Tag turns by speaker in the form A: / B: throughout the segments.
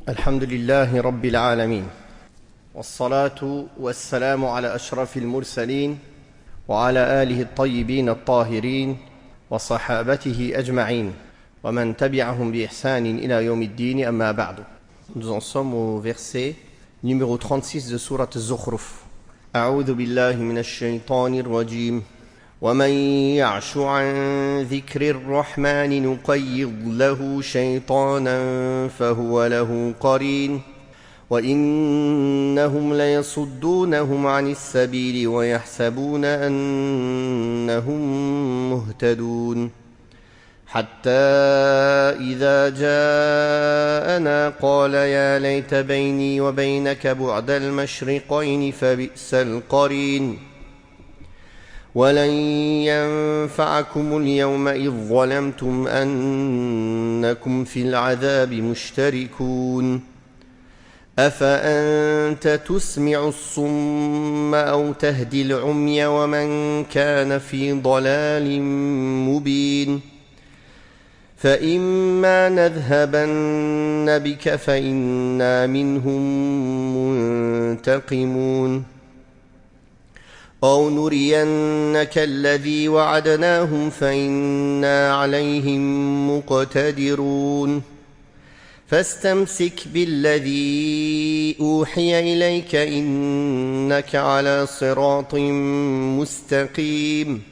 A: الحمد لله رب العالمين والصلاة والسلام على أشرف المرسلين وعلى آله الطيبين الطاهرين وصحابته أجمعين ومن تبعهم بإحسان إلى يوم الدين أما بعد. Nous en sommes au verset numéro 36 de sourate Zukhruf. أعوذ بالله من الشيطان الرجيم ومن يعش عن ذكر الرحمن نقيض له شيطانا فهو له قرين وإنهم ليصدونهم عن السبيل ويحسبون أنهم مهتدون حتى إذا جاءنا قال يا ليت بيني وبينك بعد المشرقين فبئس القرين ولن ينفعكم اليوم إذ ظلمتم أنكم في العذاب مشتركون أفأنت تسمع الصم أو تهدي العمي ومن كان في ضلال مبين فإما نذهبن بك فإنا منهم منتقمون أو نرينك الذي وعدناهم فإنا عليهم مقتدرون فاستمسك بالذي أوحي إليك إنك على صراط مستقيم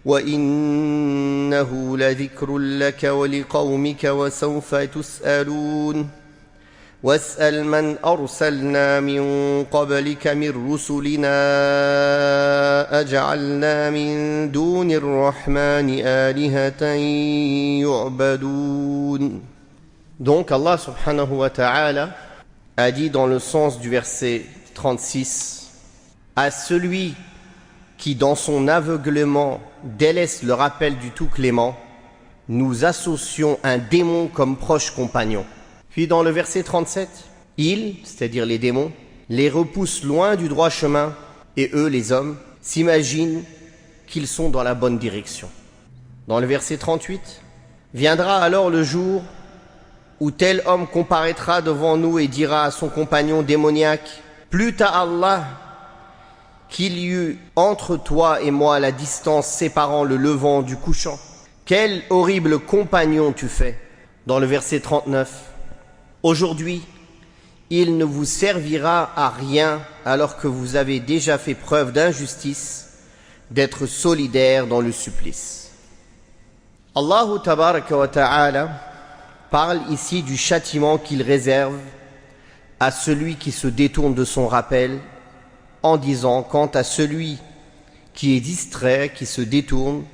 A: وإنه لذكر لك ولقومك وسوف تسألون واسأل من أرسلنا من قبلك من رسلنا أجعلنا من دون الرحمن آلهة يعبدون. Donc Allah subhanahu wa ta'ala a dit dans le sens du verset 36 à celui qui dans son aveuglement délaisse le rappel du tout clément, nous associons un démon comme proche compagnon. Puis dans le verset 37, ils, c'est-à-dire les démons, les repoussent loin du droit chemin et eux, les hommes, s'imaginent qu'ils sont dans la bonne direction. Dans le verset 38, viendra alors le jour où tel homme comparaîtra devant nous et dira à son compagnon démoniaque, plût à Allah qu'il y eut entre toi et moi la distance séparant le levant du couchant. Quel horrible compagnon tu fais. Dans le verset 39, aujourd'hui, il ne vous servira à rien alors que vous avez déjà fait preuve d'injustice, d'être solidaire dans le supplice. Allahu tabaraka wa ta'ala parle ici du châtiment qu'il réserve à celui qui se détourne de son rappel en disant quant à celui qui est distrait, qui se détourne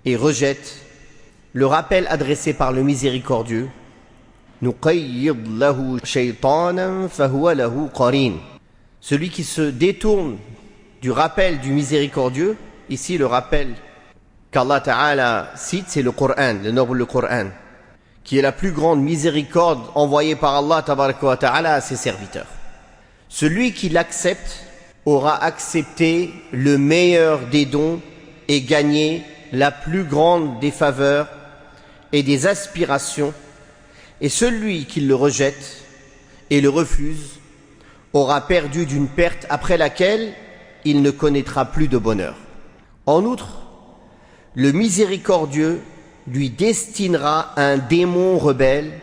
A: et rejette le rappel adressé par le miséricordieux, celui qui se détourne du rappel du miséricordieux, ici le rappel qu'Allah Ta'ala cite, c'est le Coran, le noble Coran, qui est la plus grande miséricorde envoyée par Allah Ta'ala à ses serviteurs. Celui qui l'accepte aura accepté le meilleur des dons et gagné la plus grande des faveurs et des aspirations, et celui qui le rejette et le refuse aura perdu d'une perte après laquelle il ne connaîtra plus de bonheur. En outre, le miséricordieux lui destinera un démon rebelle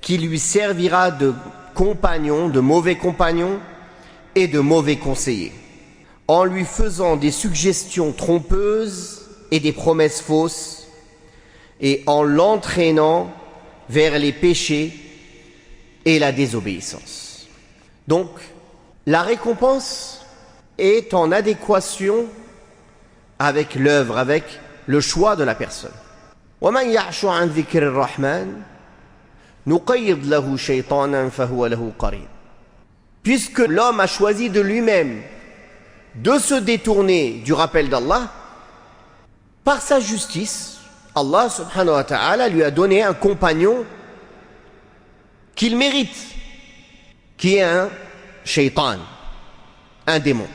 A: qui lui servira de compagnon, de mauvais compagnon et de mauvais conseiller, en lui faisant des suggestions trompeuses et des promesses fausses, et en l'entraînant vers les péchés et la désobéissance. Donc, la récompense est en adéquation avec l'œuvre, avec le choix de la personne. وَمَنْ يَعْشُ عَنْ ذِكْرِ الرَّحْمَنِ نُقَيِّضْ لَهُ شَيْطَانًا فَهُوَ لَهُ قَرِينٌ. Puisque l'homme a choisi de lui-même de se détourner du rappel d'Allah, par sa justice, Allah subhanahu wa ta'ala lui a donné un compagnon qu'il mérite, qui est un shaitan, un démon.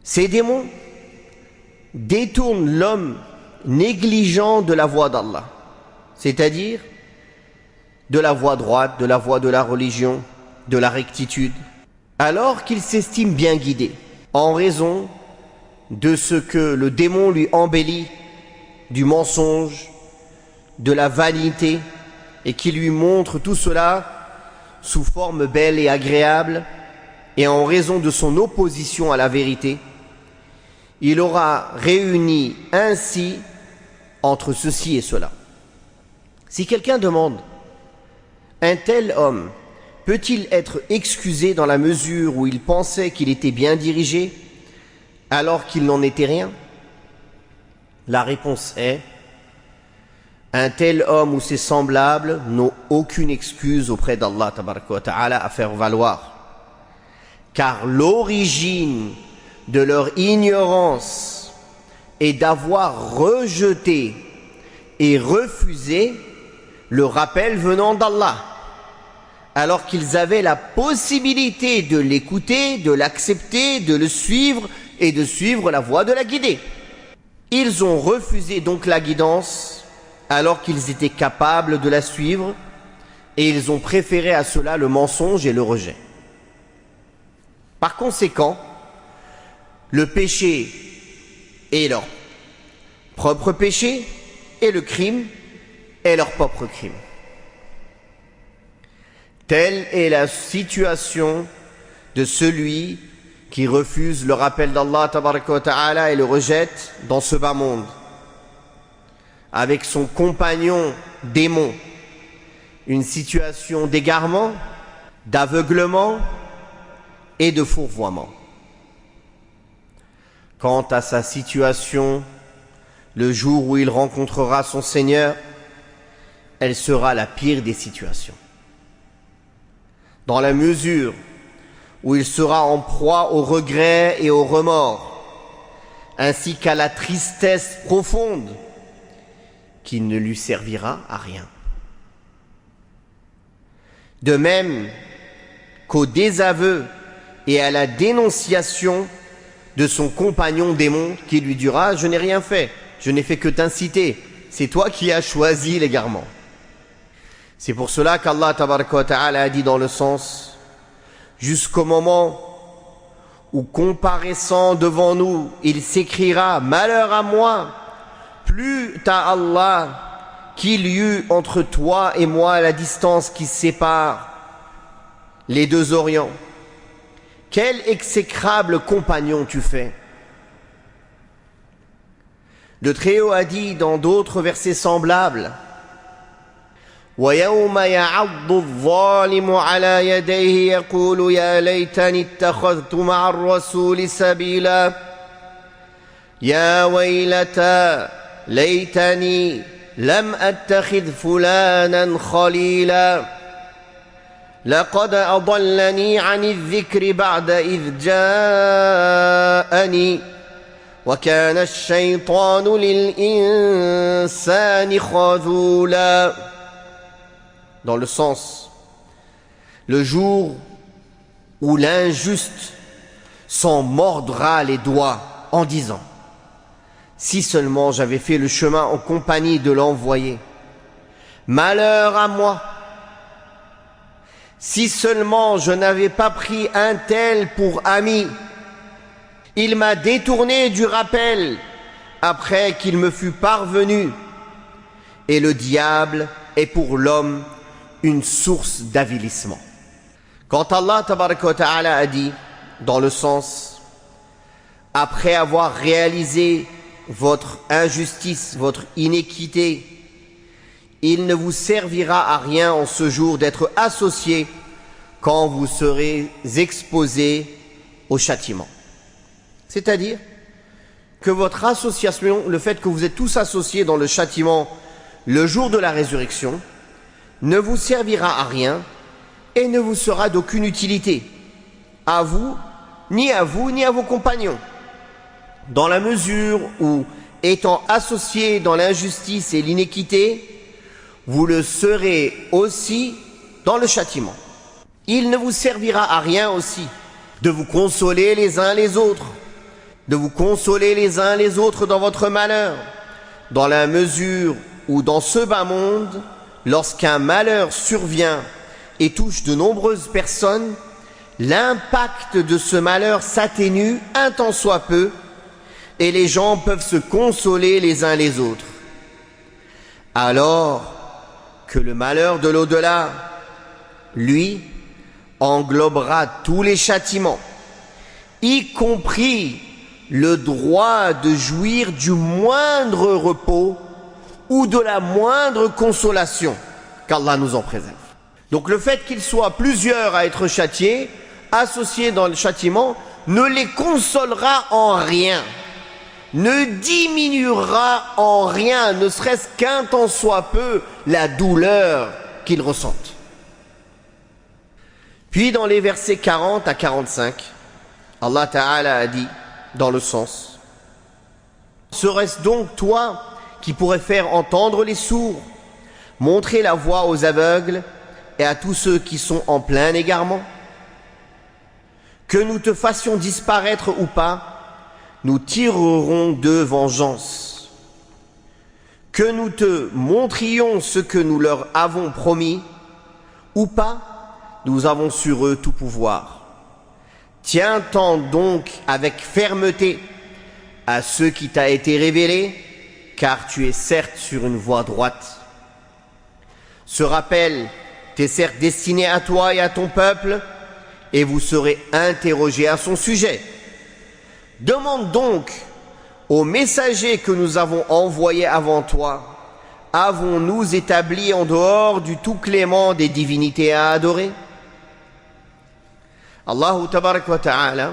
A: Ces démons détournent l'homme négligent de la voie d'Allah, c'est-à-dire de la voie droite, de la voie de la religion, de la rectitude, alors qu'il s'estime bien guidé, en raison de ce que le démon lui embellit du mensonge, de la vanité, et qui lui montre tout cela sous forme belle et agréable, et en raison de son opposition à la vérité, il aura réuni ainsi entre ceci et cela. Si quelqu'un demande, un tel homme peut-il être excusé dans la mesure où il pensait qu'il était bien dirigé alors qu'il n'en était rien? La réponse est, un tel homme ou ses semblables n'ont aucune excuse auprès d'Allah tabaraka wa ta'ala à faire valoir. Car l'origine de leur ignorance est d'avoir rejeté et refusé le rappel venant d'Allah, alors qu'ils avaient la possibilité de l'écouter, de l'accepter, de le suivre et de suivre la voie de la guidée. Ils ont refusé donc la guidance alors qu'ils étaient capables de la suivre, et ils ont préféré à cela le mensonge et le rejet. Par conséquent, le péché est leur propre péché, et le crime est leur propre crime. Telle est la situation de celui qui refuse le rappel d'Allah tabaraka wa ta'ala et le rejette dans ce bas monde, avec son compagnon démon, une situation d'égarement, d'aveuglement et de fourvoiement. Quant à sa situation, le jour où il rencontrera son Seigneur, elle sera la pire des situations. Dans la mesure où il sera en proie au regret et au remords, ainsi qu'à la tristesse profonde, qui ne lui servira à rien. De même qu'au désaveu et à la dénonciation de son compagnon démon qui lui dira « Je n'ai rien fait, je n'ai fait que t'inciter, c'est toi qui as choisi l'égarement ». C'est pour cela qu'Allah tabaraka wa ta'ala a dit dans le sens « Jusqu'au moment où comparaissant devant nous, il s'écriera « Malheur à moi !» Plût à Allah qu'il y eut entre toi et moi la distance qui sépare les deux orients. Quel exécrable compagnon tu fais. Le Très-Haut a dit dans d'autres versets semblables, وَيَوْمَ يَعَضُّ الظَّالِمُ عَلَى يَدَيْهِ يَقُولُ يَا لَيْتَنِي اتَّخَذْتُ مَعَ الرَّسُولِ سَبِيلًا يَا وَيْلَتَى ليتني لم أتخذ فلانا خليلا لقد أضلني عن الذكر بعد إذ جاءني وكان الشيطان للإنسان خذولا. Dans le sens, le jour où l'injuste s'en mordra les doigts en disant si seulement j'avais fait le chemin en compagnie de l'envoyé. Malheur à moi, si seulement je n'avais pas pris un tel pour ami. Il m'a détourné du rappel après qu'il me fut parvenu. Et le diable est pour l'homme une source d'avilissement. Quand Allah tabaraka wa ta'ala a dit, dans le sens, après avoir réalisé votre injustice, votre inéquité, il ne vous servira à rien en ce jour d'être associé quand vous serez exposés au châtiment. C'est-à-dire que votre association, le fait que vous êtes tous associés dans le châtiment le jour de la résurrection, ne vous servira à rien et ne vous sera d'aucune utilité, à vous, ni à vos compagnons. Dans la mesure où, étant associés dans l'injustice et l'inéquité, vous le serez aussi dans le châtiment. Il ne vous servira à rien aussi de vous consoler les uns les autres, de vous consoler les uns les autres dans votre malheur, dans la mesure où dans ce bas monde, lorsqu'un malheur survient et touche de nombreuses personnes, l'impact de ce malheur s'atténue un tant soit peu et les gens peuvent se consoler les uns les autres. Alors que le malheur de l'au-delà, lui, englobera tous les châtiments, y compris le droit de jouir du moindre repos ou de la moindre consolation, qu'Allah nous en préserve. Donc le fait qu'ils soient plusieurs à être châtiés, associés dans le châtiment, ne les consolera en rien, ne diminuera en rien, ne serait-ce qu'un tant soit peu, la douleur qu'ils ressentent. Puis dans les versets 40 à 45, Allah Ta'ala a dit, dans le sens: serait-ce donc toi qui pourrais faire entendre les sourds, montrer la voie aux aveugles et à tous ceux qui sont en plein égarement? Que nous te fassions disparaître ou pas, nous tirerons d'eux vengeance. Que nous te montrions ce que nous leur avons promis ou pas, nous avons sur eux tout pouvoir. Tiens-t'en donc avec fermeté à ce qui t'a été révélé, car tu es certes sur une voie droite. Ce rappel t'est certes destiné à toi et à ton peuple, et vous serez interrogés à son sujet. Demande donc aux messagers que nous avons envoyés avant toi, avons-nous établi en dehors du tout clément des divinités à adorer? Allah Tabarak wa Ta'ala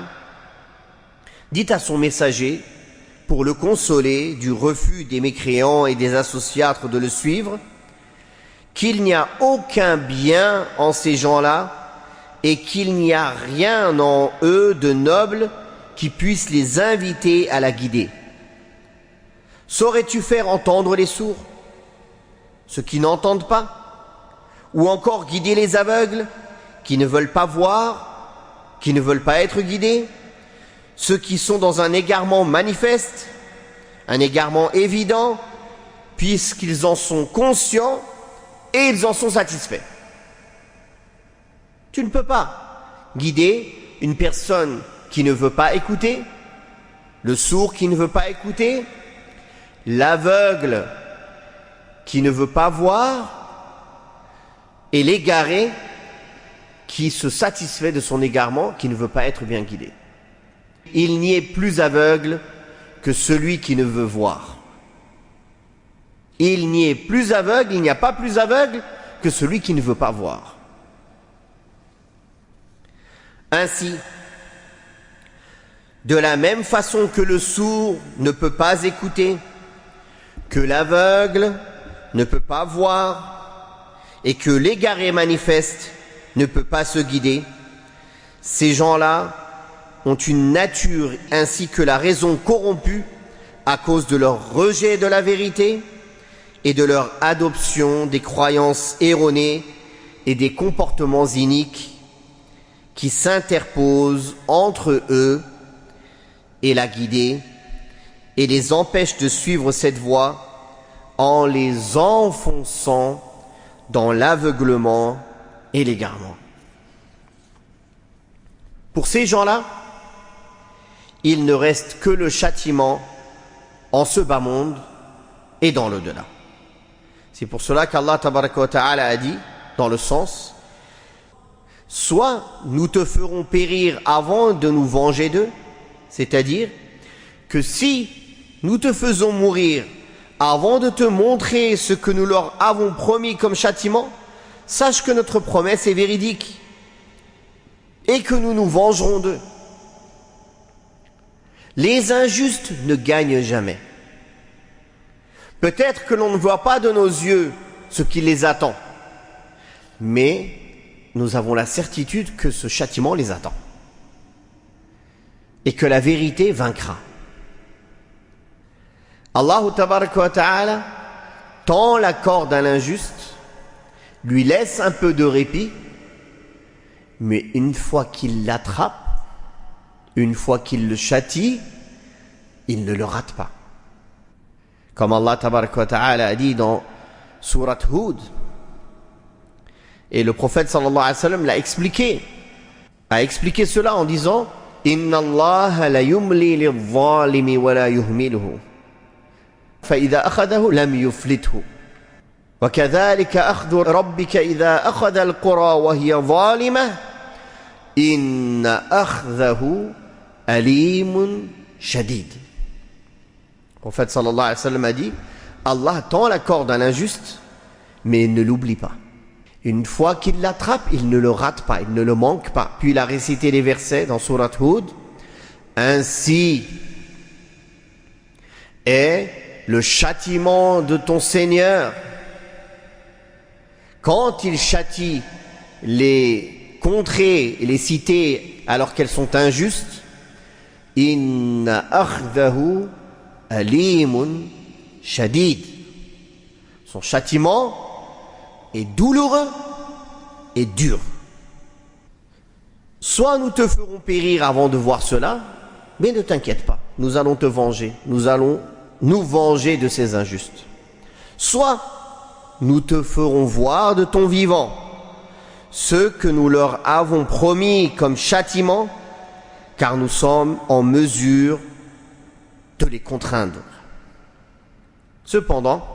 A: dit à son messager, pour le consoler du refus des mécréants et des associatres de le suivre, qu'il n'y a aucun bien en ces gens-là et qu'il n'y a rien en eux de noble qui puisse les inviter à la guider. Saurais-tu faire entendre les sourds, ceux qui n'entendent pas, ou encore guider les aveugles, qui ne veulent pas voir, qui ne veulent pas être guidés, ceux qui sont dans un égarement manifeste, un égarement évident, puisqu'ils en sont conscients et ils en sont satisfaits? Tu ne peux pas guider une personne qui ne veut pas écouter, le sourd qui ne veut pas écouter, l'aveugle qui ne veut pas voir, et l'égaré qui se satisfait de son égarement, qui ne veut pas être bien guidé. Il n'y est plus aveugle que celui qui ne veut voir. Il n'y est plus aveugle, il n'y a pas plus aveugle que celui qui ne veut pas voir. Ainsi, de la même façon que le sourd ne peut pas écouter, que l'aveugle ne peut pas voir, et que l'égaré manifeste ne peut pas se guider, ces gens-là ont une nature ainsi que la raison corrompue à cause de leur rejet de la vérité et de leur adoption des croyances erronées et des comportements iniques qui s'interposent entre eux et la guidée et les empêchent de suivre cette voie en les enfonçant dans l'aveuglement et l'égarement. Pour ces gens-là, il ne reste que le châtiment en ce bas monde et dans l'au-delà. C'est pour cela qu'Allah Tabaraka wa Ta'ala a dit, dans le sens: soit nous te ferons périr avant de nous venger d'eux, c'est-à-dire que si nous te faisons mourir avant de te montrer ce que nous leur avons promis comme châtiment, sache que notre promesse est véridique et que nous nous vengerons d'eux. Les injustes ne gagnent jamais. Peut-être que l'on ne voit pas de nos yeux ce qui les attend, mais nous avons la certitude que ce châtiment les attend et que la vérité vaincra. Allah Tabaraka wa Ta'ala tend la corde à l'injuste, lui laisse un peu de répit, mais une fois qu'il l'attrape, une fois qu'il le châtie, il ne le rate pas. Comme Allah Tabaraka wa Ta'ala a dit dans Surat Hud, Et le prophète sallallahu alayhi wa sallam a expliqué cela en disant Inna Allah la yumli lil-zalimi wa la yuhmiluhu fa idha akhadahu lam yuflithu wa kadhalika akhdhu rabbika idha akhadha al-qura wa hiya zalimah inna akhdahu alimun shadid. Le prophète sallallahu alayhi wa sallam a dit Allah tend la corde à l'injuste mais il ne l'oublie pas. Une fois qu'il l'attrape, il ne le rate pas, il ne le manque pas. Puis il a récité les versets dans Surat Hud. Ainsi est le châtiment de ton Seigneur quand il châtie les contrées et les cités alors qu'elles sont injustes. Inna akhdahu alimun shadid. Son châtiment est douloureux et dur. Soit nous te ferons périr avant de voir cela, mais ne t'inquiète pas, nous allons te venger, nous allons nous venger de ces injustes. Soit nous te ferons voir de ton vivant ce que nous leur avons promis comme châtiment, car nous sommes en mesure de les contraindre. Cependant,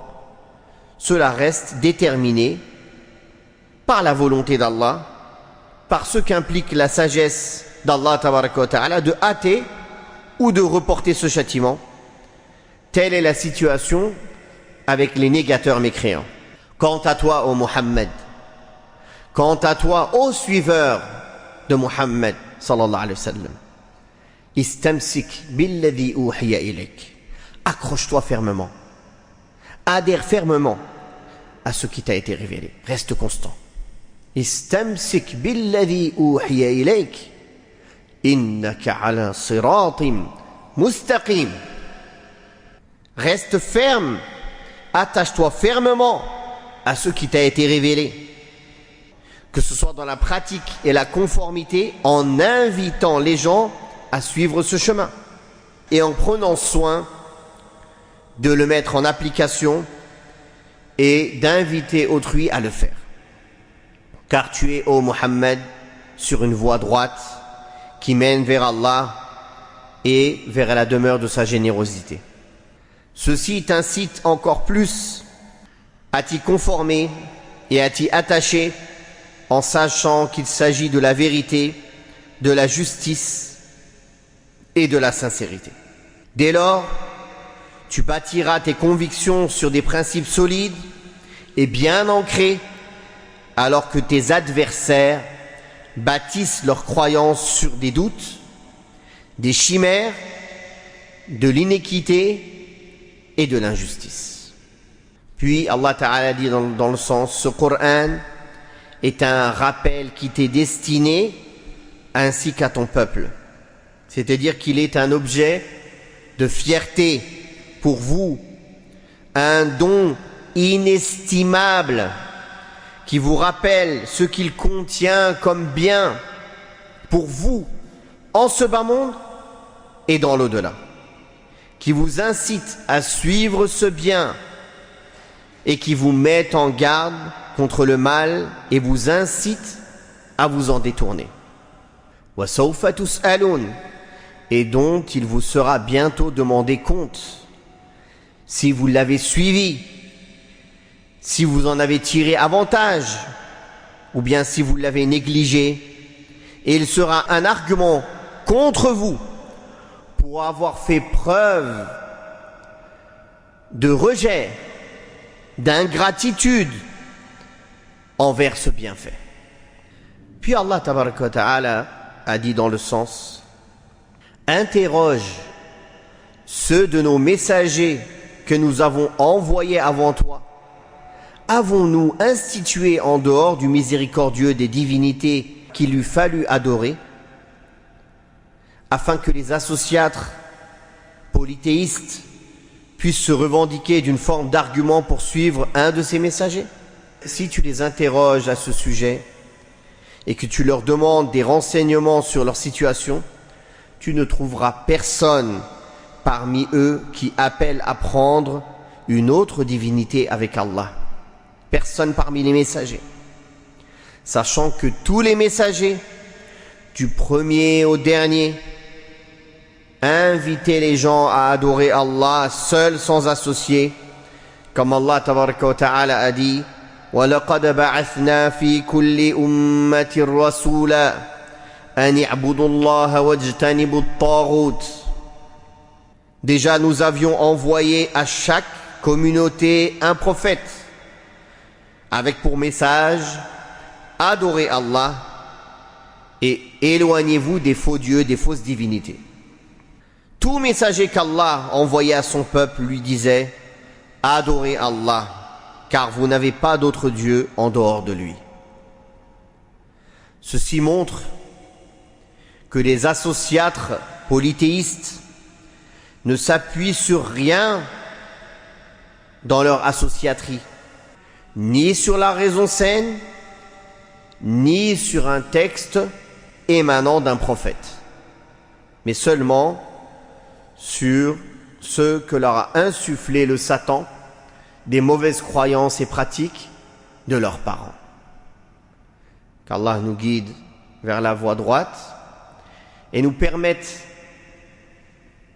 A: cela reste déterminé par la volonté d'Allah, par ce qu'implique la sagesse d'Allah tabaraka wa ta'ala de hâter ou de reporter ce châtiment. Telle est la situation avec les négateurs mécréants. Quant à toi, ô Muhammad, quant à toi, ô suiveur de Muhammad sallallahu alayhi wa sallam, istamsik billadhi uhiya ilayk. Accroche-toi fermement, adhère fermement à ce qui t'a été révélé. Reste constant. Istamsik billadhi uhiya ilayk innaka ala siratim mustaqim. Reste ferme, attache-toi fermement à ce qui t'a été révélé, que ce soit dans la pratique et la conformité, en invitant les gens à suivre ce chemin et en prenant soin de le mettre en application et d'inviter autrui à le faire. Car tu es, ô Muhammad, sur une voie droite qui mène vers Allah et vers la demeure de sa générosité. Ceci t'incite encore plus à t'y conformer et à t'y attacher en sachant qu'il s'agit de la vérité, de la justice et de la sincérité. Dès lors, tu bâtiras tes convictions sur des principes solides et bien ancrés, alors que tes adversaires bâtissent leurs croyances sur des doutes, des chimères, de l'inéquité et de l'injustice. Puis Allah Ta'ala dit dans le sens, ce Coran est un rappel qui t'est destiné ainsi qu'à ton peuple. C'est-à-dire qu'il est un objet de fierté pour vous, un don inestimable qui vous rappelle ce qu'il contient comme bien pour vous en ce bas monde et dans l'au-delà, qui vous incite à suivre ce bien et qui vous met en garde contre le mal et vous incite à vous en détourner. Wa sawfa tus'alun, et dont il vous sera bientôt demandé compte. Si vous l'avez suivi, si vous en avez tiré avantage, ou bien si vous l'avez négligé, et il sera un argument contre vous pour avoir fait preuve de rejet, d'ingratitude envers ce bienfait. Puis Allah tabaraka wa ta'ala a dit dans le sens, interroge ceux de nos messagers que nous avons envoyés avant toi. Avons-nous institué en dehors du miséricordieux des divinités qu'il eût fallu adorer, afin que les associatres polythéistes puissent se revendiquer d'une forme d'argument pour suivre un de ces messagers? Si tu les interroges à ce sujet et que tu leur demandes des renseignements sur leur situation, tu ne trouveras personne parmi eux qui appelle à prendre une autre divinité avec Allah. Personne parmi les messagers. sachant que tous les messagers, du premier au dernier, invitaient les gens à adorer Allah seul sans associer, comme Allah tabaraka wa ta'ala a dit: وَلَقَدْ بَعَثْنَا فِي كُلِّ أُمَّةٍ رَسُولًا أَنِ اعْبُدُوا اللَّهَ وَاجْتَنِبُوا الطَّاغُوتَ. Déjà nous avions envoyé à chaque communauté un prophète avec pour message: adorez Allah et éloignez-vous des faux dieux, des fausses divinités. Tout messager qu'Allah envoyait à son peuple lui disait: adorez Allah, car vous n'avez pas d'autre Dieu en dehors de lui. Ceci montre que les associatres polythéistes ne s'appuient sur rien dans leur associaterie, ni sur la raison saine, ni sur un texte émanant d'un prophète, mais seulement sur ce que leur a insufflé le Satan des mauvaises croyances et pratiques de leurs parents. Qu'Allah nous guide vers la voie droite et nous permette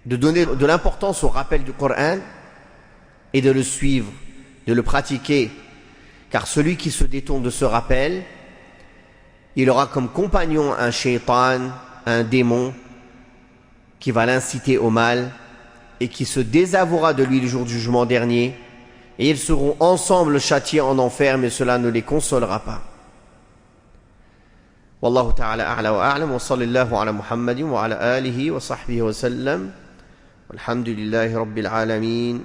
A: de donner de l'importance au rappel du Coran et de le suivre, de le pratiquer, car celui qui se détourne de ce rappel, il aura comme compagnon un shaitan, un démon, qui va l'inciter au mal et qui se désavouera de lui le jour du jugement dernier, et ils seront ensemble châtiés en enfer, mais cela ne les consolera pas. Wallahu ta'ala a'la wa a'lam, wa sallallahu ala Muhammadin wa ala alihi wa sahbihi wa sallam, walhamdulillahi rabbil alamin.